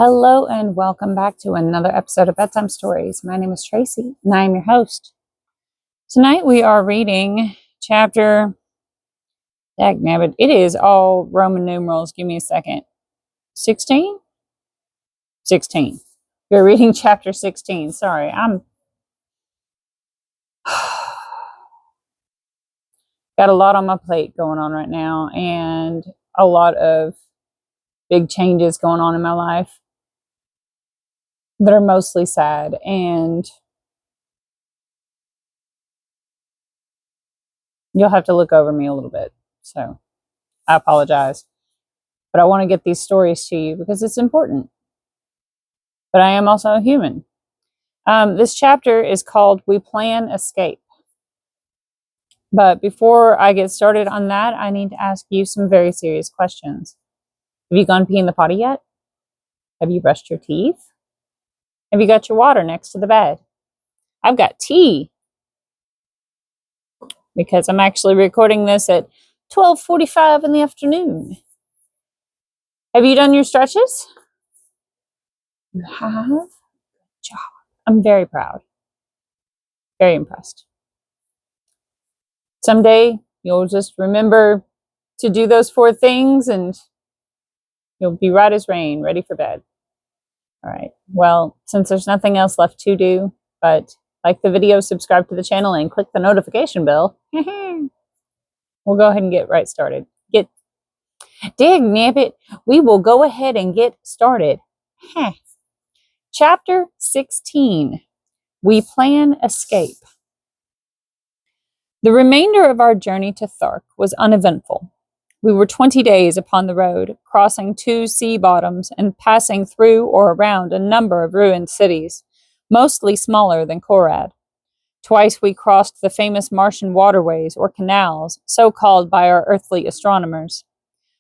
Hello and welcome back to another episode of Bedtime Stories. My name is Tracy and I am your host. Tonight we are reading chapter, dagnabbit, it is all Roman numerals, give me a second, 16? 16. We're reading chapter 16. Sorry, I'm got a lot on my plate going on right now and a lot of big changes going on in my life that are mostly sad, and you'll have to look over me a little bit. So I apologize. But I want to get these stories to you because it's important. But I am also a human. This chapter is called We Plan Escape. But before I get started on that, I need to ask you some very serious questions. Have you gone pee in the potty yet? Have you brushed your teeth? Have you got your water next to the bed? I've got tea because I'm actually recording this at 12:45 in the afternoon. Have you done your stretches? You have? Good job. I'm very proud. Very impressed. Someday you'll just remember to do those 4 things and you'll be right as rain, ready for bed. All right. Well, since there's nothing else left to do, but like the video, subscribe to the channel, and click the notification bell, we'll go ahead and get right started. Dagnabbit, we will go ahead and get started. Chapter 16. We Plan Escape. The remainder of our journey to Thark was uneventful. We were 20 days upon the road, crossing 2 sea bottoms and passing through or around a number of ruined cities, mostly smaller than Korad. Twice we crossed the famous Martian waterways or canals, so called by our earthly astronomers.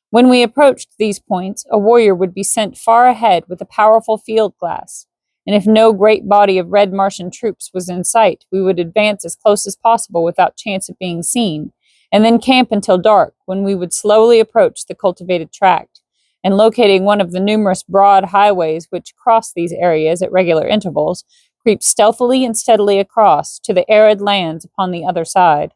When we approached these points, a warrior would be sent far ahead with a powerful field glass, and if no great body of red Martian troops was in sight, we would advance as close as possible without chance of being seen, and then camp until dark, when we would slowly approach the cultivated tract, and locating one of the numerous broad highways which cross these areas at regular intervals, creep stealthily and steadily across to the arid lands upon the other side.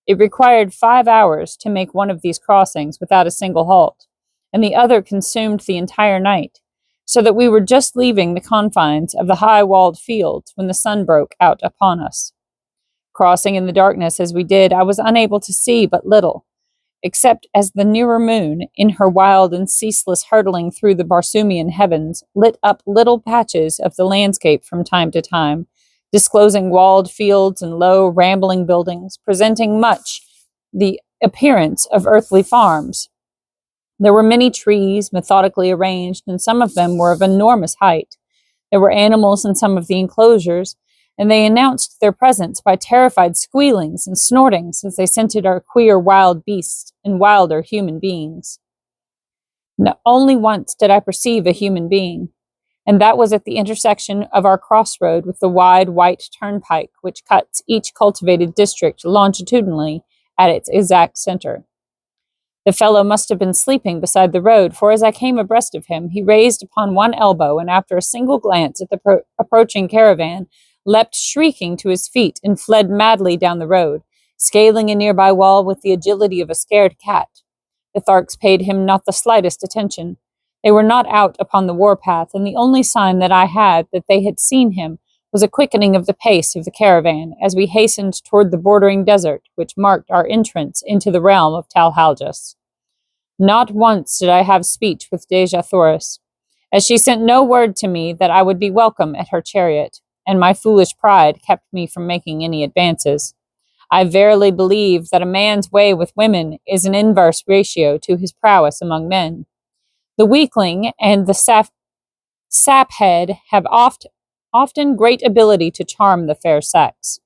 It required 5 hours to make one of these crossings without a single halt, and the other consumed the entire night, so that we were just leaving the confines of the high-walled fields when the sun broke out upon us. Crossing in the darkness as we did, I was unable to see but little, except as the nearer moon, in her wild and ceaseless hurtling through the Barsoomian heavens, lit up little patches of the landscape from time to time, disclosing walled fields and low, rambling buildings, presenting much the appearance of earthly farms. There were many trees, methodically arranged, and some of them were of enormous height. There were animals in some of the enclosures, and they announced their presence by terrified squealings and snortings as they scented our queer wild beasts and wilder human beings. Only once did I perceive a human being, and that was at the intersection of our crossroad with the wide white turnpike which cuts each cultivated district longitudinally at its exact center. The fellow must have been sleeping beside the road, for as I came abreast of him, he raised upon one elbow, and after a single glance at the approaching caravan, leapt shrieking to his feet and fled madly down the road, scaling a nearby wall with the agility of a scared cat. The Tharks paid him not the slightest attention. They were not out upon the warpath, and the only sign that I had that they had seen him was a quickening of the pace of the caravan as we hastened toward the bordering desert which marked our entrance into the realm of Talhaljas. Not once did I have speech with Dejah Thoris, as she sent no word to me that I would be welcome at her chariot, and my foolish pride kept me from making any advances. I verily believe that a man's way with women is an inverse ratio to his prowess among men. The weakling and the saphead have often great ability to charm the fair sex,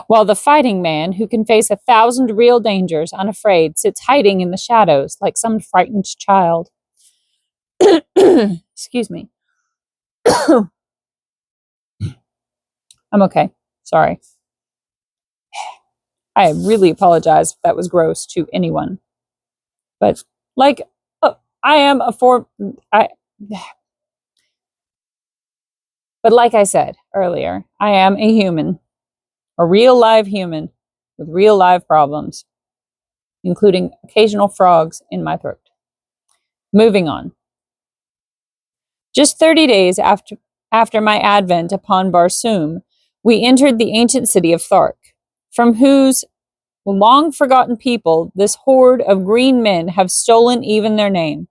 while the fighting man, who can face 1,000 real dangers unafraid, sits hiding in the shadows like some frightened child. Excuse me. I'm okay. Sorry. I really apologize if that was gross to anyone. But, like, I am But like I said earlier, I am a human, a real live human with real live problems, including occasional frogs in my throat. Moving on. Just 30 days after my advent upon Barsoom, we entered the ancient city of Thark, from whose long forgotten people this horde of green men have stolen even their name.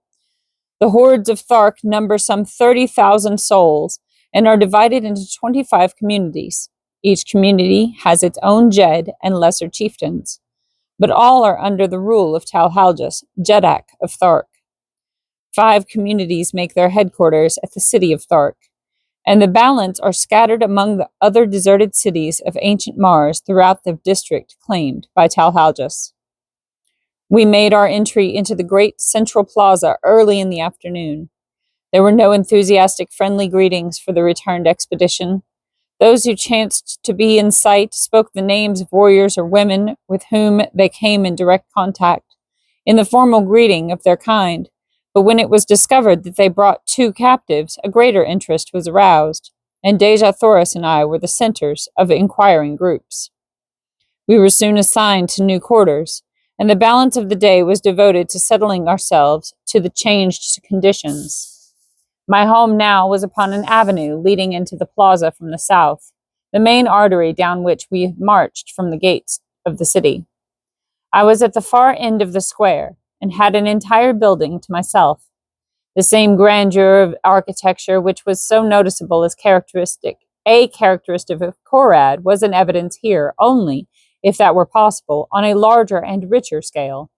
The hordes of Thark number some 30,000 souls and are divided into 25 communities. Each community has its own Jed and lesser chieftains, but all are under the rule of Talhaljas, Jedak of Thark. 5 communities make their headquarters at the city of Thark, and the balance are scattered among the other deserted cities of ancient Mars throughout the district claimed by Talhaljas. We made our entry into the great central plaza early in the afternoon. There were no enthusiastic friendly greetings for the returned expedition. Those who chanced to be in sight spoke the names of warriors or women with whom they came in direct contact, in the formal greeting of their kind. But when it was discovered that they brought 2 captives, a greater interest was aroused, and Deja Thoris and I were the centers of inquiring groups. We were soon assigned to new quarters, and the balance of the day was devoted to settling ourselves to the changed conditions. My home now was upon an avenue leading into the plaza from the south, the main artery down which we had marched from the gates of the city. I was at the far end of the square, and had an entire building to myself. The same grandeur of architecture which was so noticeable as a characteristic of Korad was in evidence here only, if that were possible, on a larger and richer scale.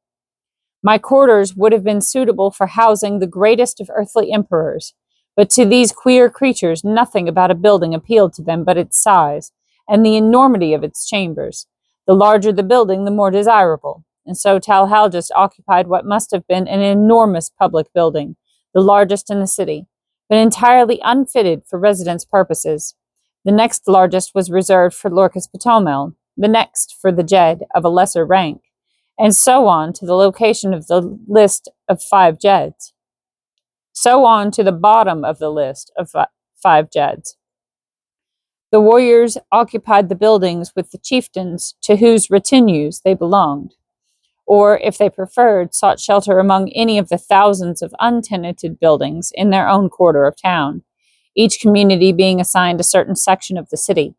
My quarters would have been suitable for housing the greatest of earthly emperors, but to these queer creatures nothing about a building appealed to them but its size, and the enormity of its chambers. The larger the building, the more desirable, and so Talhaljas occupied what must have been an enormous public building, the largest in the city, but entirely unfitted for residence purposes. The next largest was reserved for Lorcas Potomel, the next for the Jed of a lesser rank, and so on to the location of the list of 5 Jeds. So on to the bottom of the list of 5 Jeds. The warriors occupied the buildings with the chieftains to whose retinues they belonged, or, if they preferred, sought shelter among any of the thousands of untenanted buildings in their own quarter of town, each community being assigned a certain section of the city.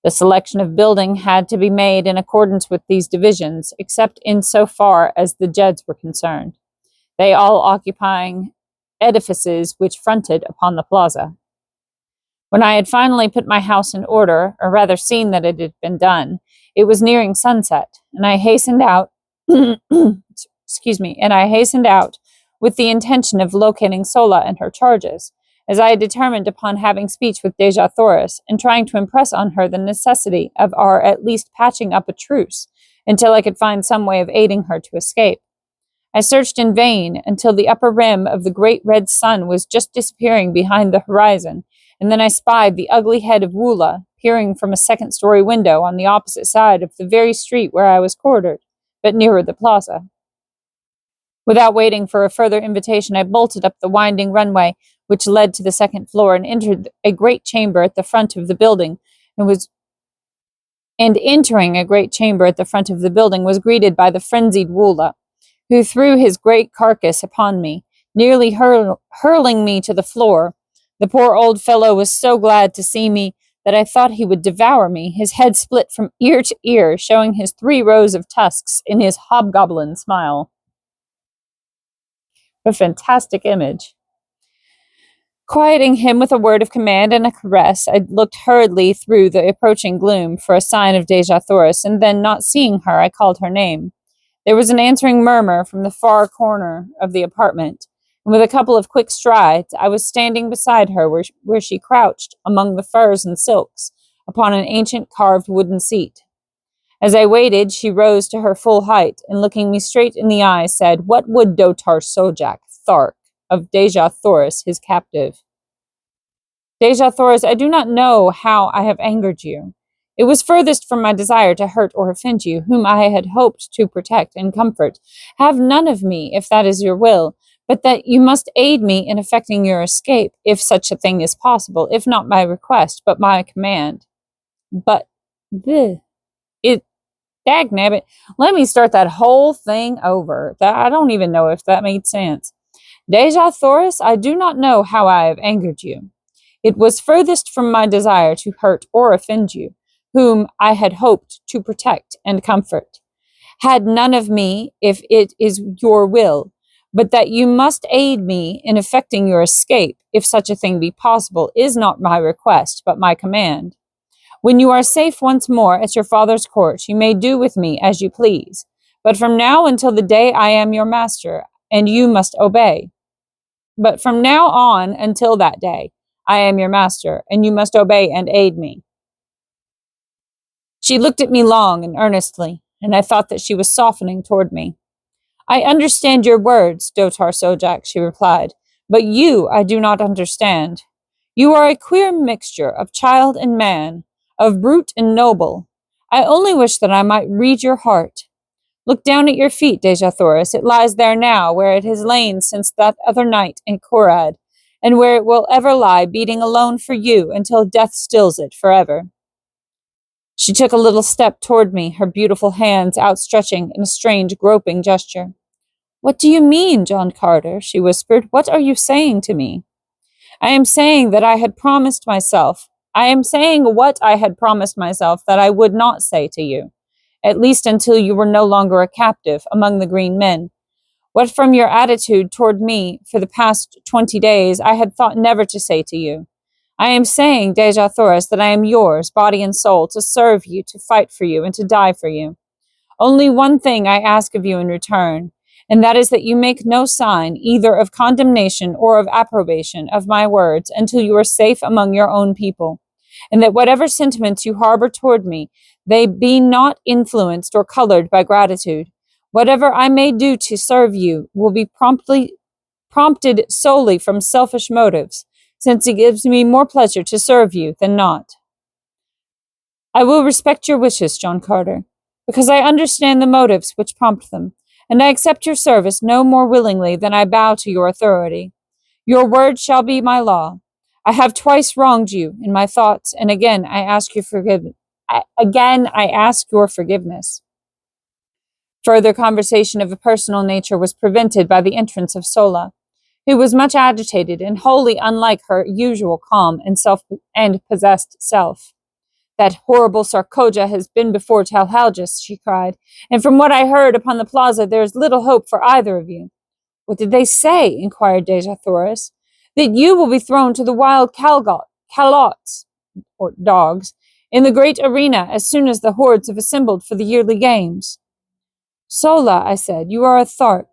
The selection of building had to be made in accordance with these divisions, except in so far as the Jeds were concerned, they all occupying edifices which fronted upon the plaza. When I had finally put my house in order, or rather seen that it had been done, it was nearing sunset, and I hastened out and I hastened out with the intention of locating Sola and her charges, as I had determined upon having speech with Deja Thoris and trying to impress on her the necessity of our at least patching up a truce until I could find some way of aiding her to escape. I searched in vain until the upper rim of the great red sun was just disappearing behind the horizon, and then I spied the ugly head of Woola peering from a second-story window on the opposite side of the very street where I was quartered, but nearer the plaza. Without waiting for a further invitation, I bolted up the winding runway which led to the second floor and entered a great chamber at the front of the building and entering a great chamber at the front of the building was greeted by the frenzied Woola, who threw his great carcass upon me, nearly hurling me to the floor. The poor old fellow was so glad to see me that I thought he would devour me, his head split from ear to ear, showing his 3 rows of tusks in his hobgoblin smile. A fantastic image. Quieting him with a word of command and a caress, I looked hurriedly through the approaching gloom for a sign of Deja Thoris, and then, not seeing her, I called her name. There was an answering murmur from the far corner of the apartment, and with a couple of quick strides, I was standing beside her where she crouched among the furs and silks, upon an ancient carved wooden seat. As I waited, she rose to her full height, and looking me straight in the eye, said, "What would Dotar Sojak, Thark, of Deja Thoris, his captive?" Deja Thoris, I do not know how I have angered you. It was furthest from my desire to hurt or offend you, whom I had hoped to protect and comfort. Have none of me, if that is your will, but that you must aid me in effecting your escape, if such a thing is possible, if not my request, but my command. But, the it, dagnabbit, let me start that whole thing over. I don't even know if that made sense. Deja Thoris, I do not know how I have angered you. It was furthest from my desire to hurt or offend you, whom I had hoped to protect and comfort. Had none of me, if it is your will, but that you must aid me in effecting your escape, if such a thing be possible, is not my request, but my command. When you are safe once more at your father's court, you may do with me as you please. But from now until the day I am your master, and you must obey. But from now on until that day, I am your master, and you must obey and aid me. She looked at me long and earnestly, and I thought that she was softening toward me. I understand your words, Dotar Sojak, she replied, but you I do not understand. You are a queer mixture of child and man, of brute and noble. I only wish that I might read your heart. Look down at your feet, Deja Thoris. It lies there now, where it has lain since that other night in Korad, and where it will ever lie, beating alone for you until death stills it forever. She took a little step toward me, her beautiful hands outstretching in a strange, groping gesture. What do you mean, John Carter? She whispered. What are you saying to me? I am saying that I had promised myself. I am saying what I had promised myself that I would not say to you, at least until you were no longer a captive among the green men. What from your attitude toward me for the past 20 days I had thought never to say to you. I am saying, Deja Thoris, that I am yours, body and soul, to serve you, to fight for you, and to die for you. Only one thing I ask of you in return, and that is that you make no sign, either of condemnation or of approbation, of my words, until you are safe among your own people, and that whatever sentiments you harbor toward me, they be not influenced or colored by gratitude. Whatever I may do to serve you will be prompted solely from selfish motives, since it gives me more pleasure to serve you than not. I will respect your wishes, John Carter, because I understand the motives which prompt them, and I accept your service no more willingly than I bow to your authority. Your word shall be my law. I have twice wronged you in my thoughts, and again I ask your forgiveness. Further conversation of a personal nature was prevented by the entrance of Sola, who was much agitated and wholly unlike her usual calm and possessed self. That horrible Sarkoja has been before Talhalgis, she cried, and from what I heard upon the plaza, there is little hope for either of you. What did they say? Inquired Deja Thoris. That you will be thrown to the wild calots, or dogs, in the great arena as soon as the hordes have assembled for the yearly games. Sola, I said, you are a Thark,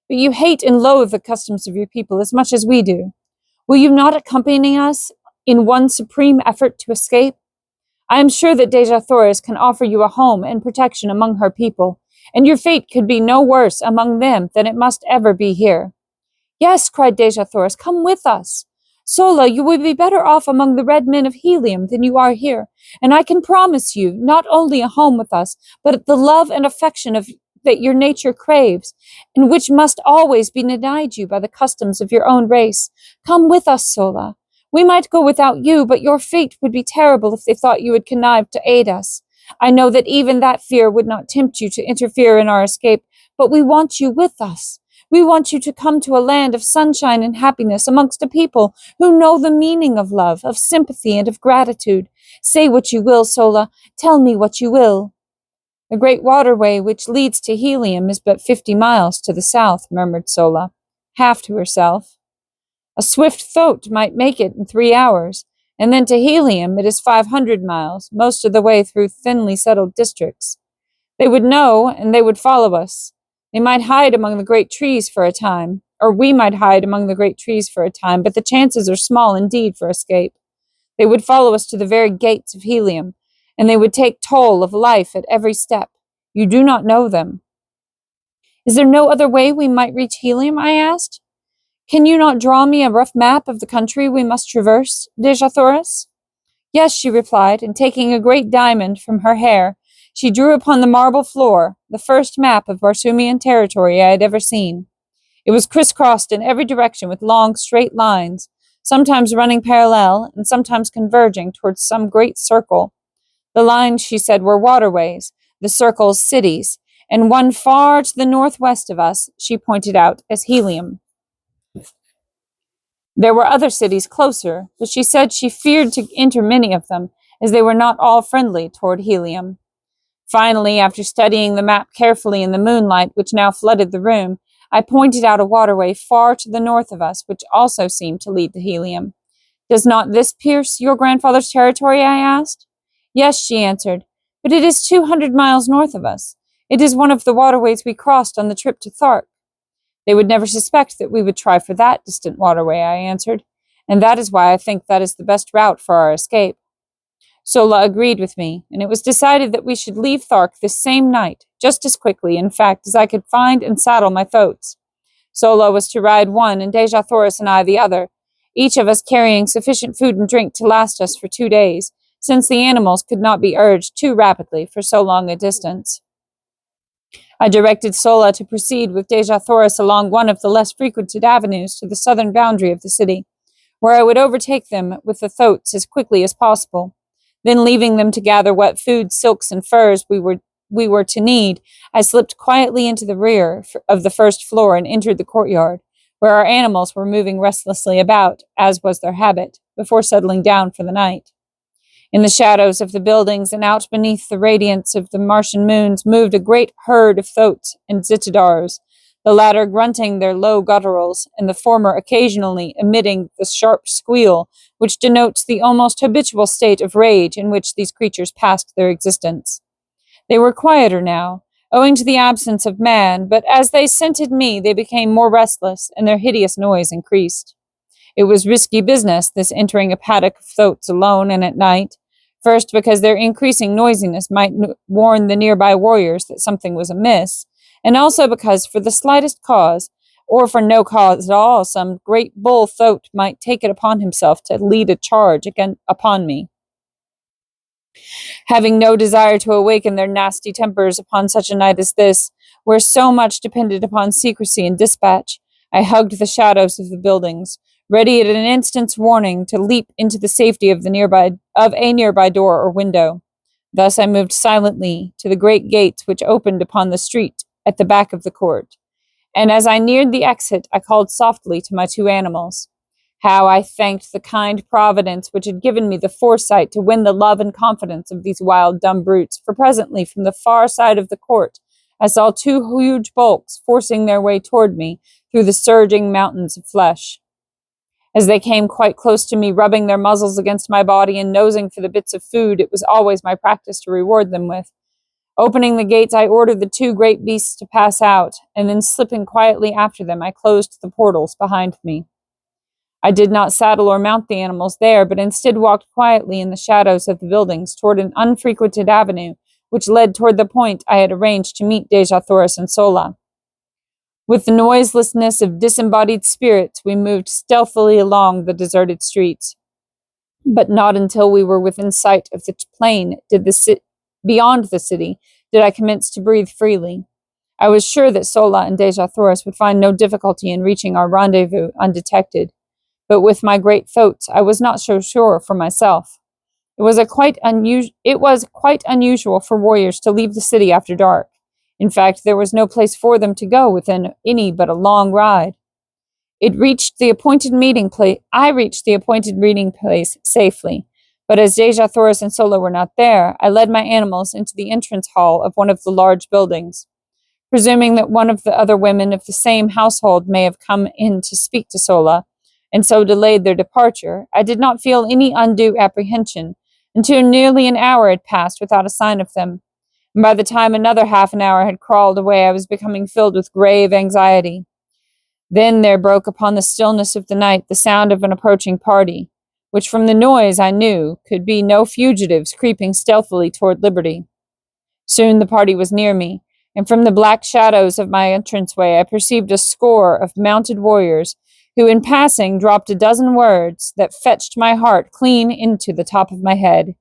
but you hate and loathe the customs of your people as much as we do. Will you not accompany us in one supreme effort to escape? I am sure that Deja Thoris can offer you a home and protection among her people, and your fate could be no worse among them than it must ever be here. Yes, cried Deja Thoris, come with us. Sola, you will be better off among the red men of Helium than you are here, and I can promise you not only a home with us, but the love and affection that your nature craves, and which must always be denied you by the customs of your own race. Come with us, Sola. We might go without you, but your fate would be terrible if they thought you had connived to aid us. I know that even that fear would not tempt you to interfere in our escape, but we want you with us. We want you to come to a land of sunshine and happiness amongst a people who know the meaning of love, of sympathy, and of gratitude. Say what you will, Sola. Tell me what you will. The great waterway which leads to Helium is but 50 miles to the south, murmured Sola, half to herself. A swift boat might make it in 3 hours, and then to Helium it is 500 miles, most of the way through thinly settled districts. They would know, and they would follow us. They might hide among the great trees for a time, or we might hide among the great trees for a time, but the chances are small indeed for escape. They would follow us to the very gates of Helium, and they would take toll of life at every step. You do not know them. Is there no other way we might reach Helium? I asked. Can you not draw me a rough map of the country we must traverse, Deja Thoris? Yes, she replied, and taking a great diamond from her hair, she drew upon the marble floor the first map of Barsumian territory I had ever seen. It was crisscrossed in every direction with long, straight lines, sometimes running parallel and sometimes converging towards some great circle. The lines, she said, were waterways, the circles cities, and one far to the northwest of us she pointed out as Helium. There were other cities closer, but she said she feared to enter many of them, as they were not all friendly toward Helium. Finally, after studying the map carefully in the moonlight which now flooded the room, I pointed out a waterway far to the north of us, which also seemed to lead to Helium. Does not this pierce your grandfather's territory? I asked. Yes, she answered, but it is 200 miles north of us. It is one of the waterways we crossed on the trip to Thark. They would never suspect that we would try for that distant waterway, I answered, and that is why I think that is the best route for our escape. Sola agreed with me, and it was decided that we should leave Thark this same night, just as quickly, in fact, as I could find and saddle my thoats. Sola was to ride one, and Deja Thoris and I the other, each of us carrying sufficient food and drink to last us for 2 days, since the animals could not be urged too rapidly for so long a distance. I directed Sola to proceed with Deja Thoris along one of the less frequented avenues to the southern boundary of the city, where I would overtake them with the thoats as quickly as possible. Then, leaving them to gather what food, silks, and furs we were to need, I slipped quietly into the rear of the first floor and entered the courtyard, where our animals were moving restlessly about, as was their habit, before settling down for the night. In the shadows of the buildings and out beneath the radiance of the Martian moons moved a great herd of thoats and zitidars, the latter grunting their low gutturals, and the former occasionally emitting the sharp squeal which denotes the almost habitual state of rage in which these creatures passed their existence. They were quieter now, owing to the absence of man, but as they scented me, they became more restless, and their hideous noise increased. It was risky business, this entering a paddock of thoats alone and at night, first because their increasing noisiness might warn the nearby warriors that something was amiss, and also because for the slightest cause, or for no cause at all, some great bull thoat might take it upon himself to lead a charge upon me. Having no desire to awaken their nasty tempers upon such a night as this, where so much depended upon secrecy and dispatch, I hugged the shadows of the buildings, ready at an instant's warning to leap into the safety of a nearby door or window. Thus I moved silently to the great gates which opened upon the street at the back of the court, and as I neared the exit, I called softly to my 2 animals. How I thanked the kind Providence which had given me the foresight to win the love and confidence of these wild, dumb brutes, for presently, from the far side of the court, I saw 2 huge bulks forcing their way toward me through the surging mountains of flesh. As they came quite close to me, rubbing their muzzles against my body and nosing for the bits of food it was always my practice to reward them with, opening the gates, I ordered the 2 great beasts to pass out, and then slipping quietly after them, I closed the portals behind me. I did not saddle or mount the animals there, but instead walked quietly in the shadows of the buildings toward an unfrequented avenue, which led toward the point I had arranged to meet Deja Thoris and Sola. With the noiselessness of disembodied spirits, we moved stealthily along the deserted streets. But not until we were within sight of the plain beyond the city did I commence to breathe freely. I was sure that Sola and Deja Thoris would find no difficulty in reaching our rendezvous undetected, but with my great thoats I was not so sure for myself. It was quite unusual for warriors to leave the city after dark. In fact, there was no place for them to go within any but a long ride. I reached the appointed meeting place safely, but as Deja Thoris and Sola were not there, I led my animals into the entrance hall of one of the large buildings. Presuming that one of the other women of the same household may have come in to speak to Sola, and so delayed their departure, I did not feel any undue apprehension until nearly an hour had passed without a sign of them, and by the time another half an hour had crawled away, I was becoming filled with grave anxiety. Then there broke upon the stillness of the night the sound of an approaching party, which from the noise I knew could be no fugitives creeping stealthily toward liberty. Soon the party was near me, and from the black shadows of my entranceway I perceived a score of mounted warriors who in passing dropped a dozen words that fetched my heart clean into the top of my head.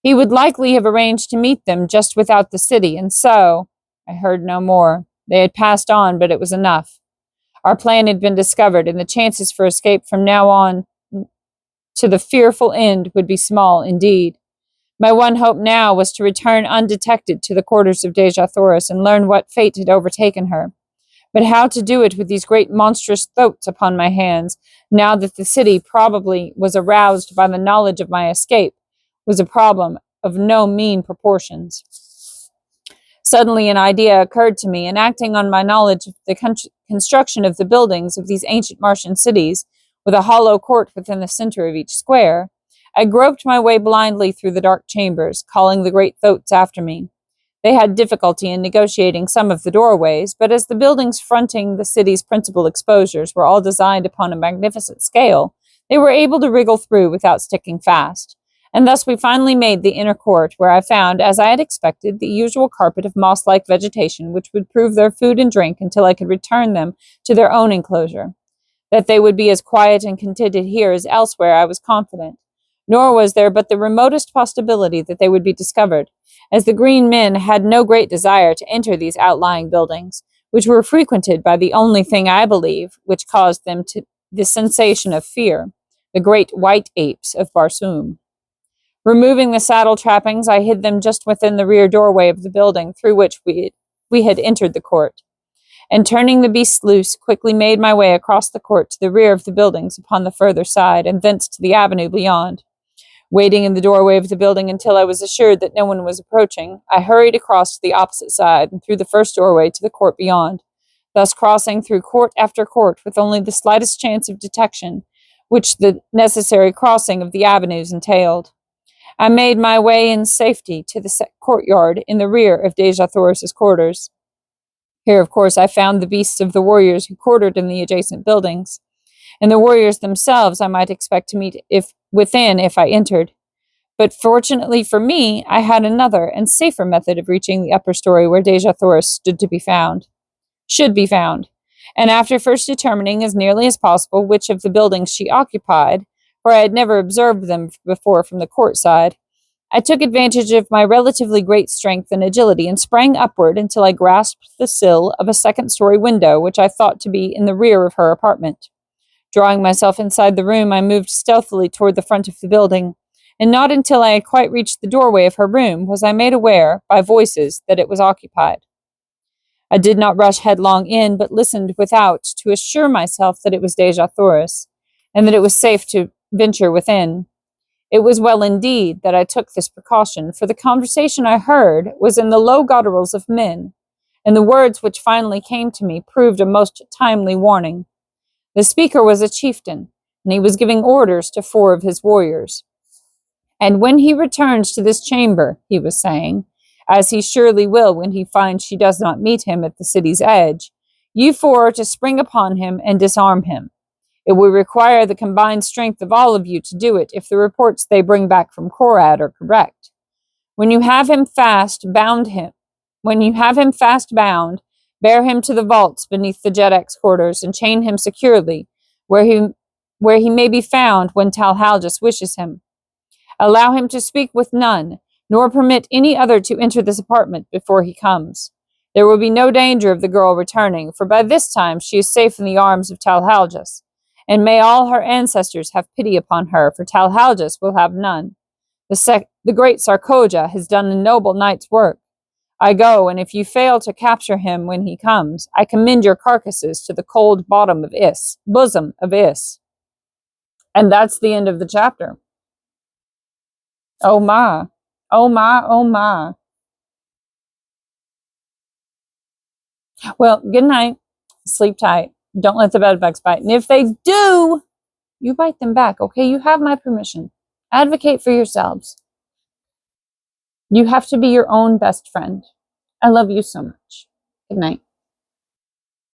He would likely have arranged to meet them just without the city, and so I heard no more. They had passed on, but it was enough. Our plan had been discovered, and the chances for escape from now on to the fearful end would be small indeed. My one hope now was to return undetected to the quarters of Dejah Thoris and learn what fate had overtaken her. But how to do it with these great monstrous throats upon my hands, now that the city probably was aroused by the knowledge of my escape, was a problem of no mean proportions. Suddenly an idea occurred to me, and acting on my knowledge of the construction of the buildings of these ancient Martian cities, with a hollow court within the center of each square, I groped my way blindly through the dark chambers, calling the great thoats after me. They had difficulty in negotiating some of the doorways, but as the buildings fronting the city's principal exposures were all designed upon a magnificent scale, they were able to wriggle through without sticking fast. And thus we finally made the inner court, where I found, as I had expected, the usual carpet of moss-like vegetation which would prove their food and drink until I could return them to their own enclosure. That they would be as quiet and contented here as elsewhere I was confident. Nor was there but the remotest possibility that they would be discovered, as the green men had no great desire to enter these outlying buildings, which were frequented by the only thing, I believe, which caused them the sensation of fear, the great white apes of Barsoom. Removing the saddle trappings, I hid them just within the rear doorway of the building through which we had entered the court, and turning the beasts loose, quickly made my way across the court to the rear of the buildings upon the further side, and thence to the avenue beyond. Waiting in the doorway of the building until I was assured that no one was approaching, I hurried across to the opposite side and through the first doorway to the court beyond, thus crossing through court after court with only the slightest chance of detection, which the necessary crossing of the avenues entailed. I made my way in safety to the courtyard in the rear of Dejah Thoris's quarters. Here, of course, I found the beasts of the warriors who quartered in the adjacent buildings, and the warriors themselves I might expect to meet if I entered. But fortunately for me, I had another and safer method of reaching the upper story where Dejah Thoris should be found, and after first determining as nearly as possible which of the buildings she occupied, for I had never observed them before from the court side, I took advantage of my relatively great strength and agility and sprang upward until I grasped the sill of a second-story window which I thought to be in the rear of her apartment. Drawing myself inside the room, I moved stealthily toward the front of the building, and not until I had quite reached the doorway of her room was I made aware, by voices, that it was occupied. I did not rush headlong in, but listened without to assure myself that it was Dejah Thoris, and that it was safe to venture within. It was well indeed that I took this precaution, for the conversation I heard was in the low gutturals of men, and the words which finally came to me proved a most timely warning. The speaker was a chieftain, and he was giving orders to 4 of his warriors. And when he returns to this chamber, he was saying, as he surely will when he finds she does not meet him at the city's edge, you 4 are to spring upon him and disarm him. It will require the combined strength of all of you to do it if the reports they bring back from Korad are correct. When you have him fast bound, bear him to the vaults beneath the Jedek's quarters and chain him securely, where he may be found when Talhaljas wishes him. Allow him to speak with none, nor permit any other to enter this apartment before he comes. There will be no danger of the girl returning, for by this time she is safe in the arms of Talhaljas. And may all her ancestors have pity upon her, for Talhaljas will have none. The great Sarkoja has done a noble knight's work. I go, and if you fail to capture him when he comes, I commend your carcasses to the cold bosom of Is. And that's the end of the chapter. Oh my. Oh my, oh my. Well, good night. Sleep tight. Don't let the bed bugs bite. And if they do, you bite them back, okay? You have my permission. Advocate for yourselves. You have to be your own best friend. I love you so much. Good night.